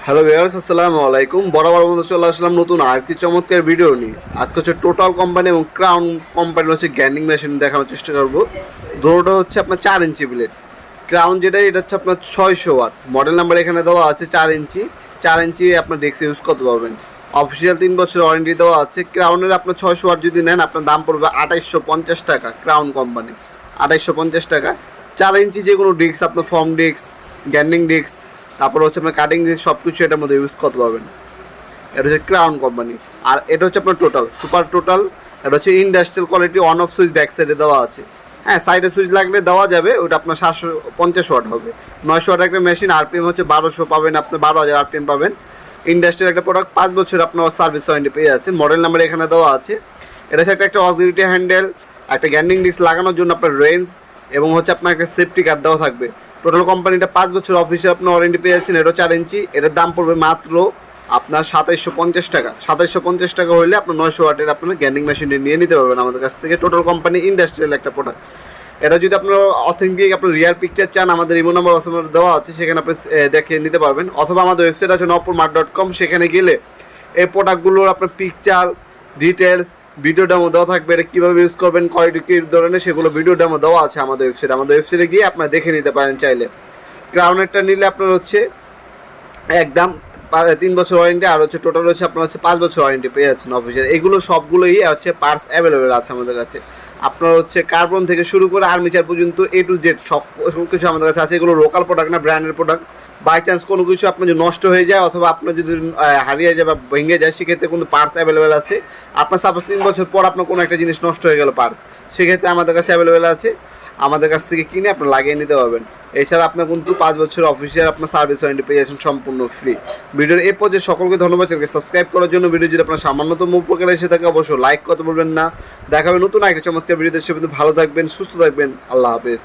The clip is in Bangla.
হ্যালো ভিউয়ার্স, আসসালামু আলাইকুম। বরাবর মতো চলে আসলাম নতুন আরেকটি চমৎকার ভিডিও নিয়ে। আজকে হচ্ছে টোটাল কোম্পানি এবং ক্রাউন কোম্পানির হচ্ছে গ্যান্ডিং মেশিন দেখানোর চেষ্টা করবো। দুটোটা হচ্ছে আপনার 4 ইঞ্চি ব্লেড। ক্রাউন যেটা এটা হচ্ছে আপনার 600 ওয়াট, মডেল নাম্বার এখানে দেওয়া আছে 4 ইঞ্চি। 4 ইঞ্চি আপনার ডেস্ক ইউজ করতে পারবেন। অফিসিয়াল 3 বছর ওয়ারেন্টি দেওয়া আছে। ক্রাউনের আপনার 600 ওয়াট যদি নেন আপনার দাম পড়বে 2850 টাকা। ক্রাউন কোম্পানি 2850 টাকা। 4 ইঞ্চি যে কোনো ডিস্ক, আপনার ফর্ম ডিস্ক, গ্যান্ডিং ডিস্ক, তারপর হচ্ছে আপনার কাটিং ডিস্ক, সব কিছু এটার মধ্যে ইউজ করতে পারবেন। এটা হচ্ছে ক্রাউন কোম্পানি। আর এটা হচ্ছে আপনার টোটাল সুপার টোটাল। এটা হচ্ছে industrial quality, on off switch back সাইডে দেওয়া আছে। হ্যাঁ, সাইডে সুইচ লাগলে দেওয়া যাবে, ওটা আপনার 750 ওয়াট হবে। 900 ওয়াট একটা মেশিন, আরপিএম হচ্ছে 1200 পাবেন, আপনি 12,000 আরপিএম পাবেন। ইন্ডাস্ট্রিয়াল একটা প্রোডাক্ট, 5 বছর আপনার সার্ভিস ওয়ারেন্টি পেয়ে যাচ্ছেন। মডেল নাম্বার এখানে দেওয়া আছে। এটা হচ্ছে একটা অক্সিলারি হ্যান্ডেল, একটা গ্যান্ডিং ডিস্ক লাগানোর জন্য আপনার রেঞ্জ, এবং হচ্ছে আপনার একটা সেফটি কার্ড দেওয়া থাকবে। টোটাল কোম্পানিটা 5 বছর অফিসে আপনার ওয়ারেন্টি পেয়ে যাচ্ছেন। এটা 4 ইঞ্চি, এটার দাম পড়বে মাত্র আপনার 2750 টাকা। 2750 টাকা হলে আপনার 900 ওয়াটের আপনার গ্যান্ডিং মেশিনটি নিয়ে নিতে পারবেন আমাদের কাছ থেকে। টোটাল কোম্পানি ইন্ডাস্ট্রিয়াল একটা প্রোডাক্ট। এটা যদি আপনার অথেন্টিক আপনার রিয়াল পিকচার চান, আমাদের ইমো নাম্বার দেওয়া আছে, সেখানে আপনি দেখে নিতে পারবেন। অথবা আমাদের ওয়েবসাইট আছে nopurmart.com, সেখানে গেলে এই প্রোডাক্টগুলোর আপনার পিকচার, ডিটেলস, ভিডিও ডেমো দেওয়া থাকবে। এটা কীভাবে ইউজ করবেন, কোয়ালিটি কী ধরনের, সেগুলো ভিডিও ডেমো দেওয়া আছে আমাদের ওয়েবসাইটে। আমাদের ওয়েবসাইটে গিয়ে আপনারা দেখে নিতে পারেন চাইলে। ক্রাউনেরটা নিলে আপনার হচ্ছে একদম 3 বছর ওয়ারেন্টি, আর হচ্ছে টোটাল হচ্ছে আপনার হচ্ছে 5 বছর ওয়ারেন্টি পেয়ে যাচ্ছেন অফিসিয়াল। এগুলো সবগুলোই হচ্ছে পার্টস অ্যাভেলেবেল আছে আমাদের কাছে। আপনার হচ্ছে কার্বন থেকে শুরু করে আর্মিচার পর্যন্ত A to Z সব কিছু আমাদের কাছে আছে। এগুলো লোকাল প্রোডাক্ট না, ব্র্যান্ডের প্রোডাক্ট। বাই চান্স কোনো কিছু আপনার যদি নষ্ট হয়ে যায় অথবা আপনার যদি হারিয়ে যায় বা ভেঙে যায়, সেক্ষেত্রে কিন্তু পার্টস অ্যাভেলেবেল আছে। আপনার সাপোজ 3 বছর পর আপনার কোনো একটা জিনিস নষ্ট হয়ে গেল পার্টস, সেক্ষেত্রে আমাদের কাছে অ্যাভেলেবেল আছে। আমাদের কাছ থেকে কিনে আপনি লাগিয়ে নিতে পারবেন। এছাড়া আপনার কিন্তু 5 বছর অফিসিয়াল আপনার সার্ভিস ওয়ারেন্টি পেয়ে যাচ্ছেন সম্পূর্ণ ফ্রি। ভিডিওর এই পর্যায়ে সকলকে ধন্যবাদ। চ্যানেলকে সাবস্ক্রাইব করার জন্য। ভিডিও যদি আপনার সামান্যতম উপকার এসে থাকে অবশ্যই লাইক করতে বলবেন না। দেখাবে নতুন একটা চমৎকার ভিডিওতে। সে কিন্তু ভালো থাকবেন, সুস্থ থাকবেন। আল্লাহ হাফেজ।